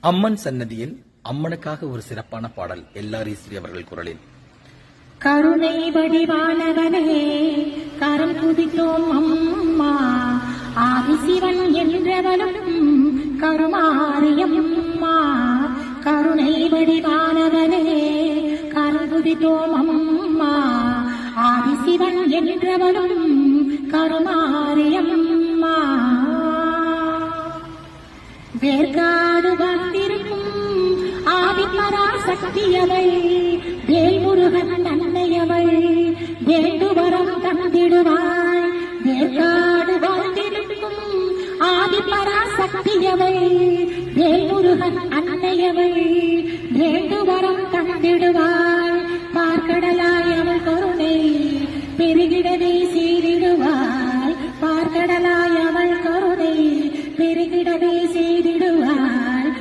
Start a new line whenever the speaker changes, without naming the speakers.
அம்மன் சன்னதியில் அம்மனுக்காக ஒரு சிறப்பான பாடல் எல்லாரீஸ்வரி அவர்கள் குரலில்.
கருணை வடிவானவனே கரம் குதித்தோம் அம்மா, ஆதிசிவன் என்றவனும் கருமாரியம்மா. கருணை வடிவானவனே கரம் குதித்தோம் அம்மா, ஆதிசிவன் என்றவனும் கருமாரியம்மா. வேர்காடு வந்திருக்கும் ஆதிபராசக்தியவள், வேல்முருகன் அன்னையவள், வேண்டுவரம் தந்திடுவாய். வேர்காடு வந்திருக்கும் ஆதிபராசக்தியவள், வேல்முருகன் அன்னையவள், வேண்டுவரம் தந்திடுவாய். பார்க்கடலாய் அவள் கருணை பெருகிடவே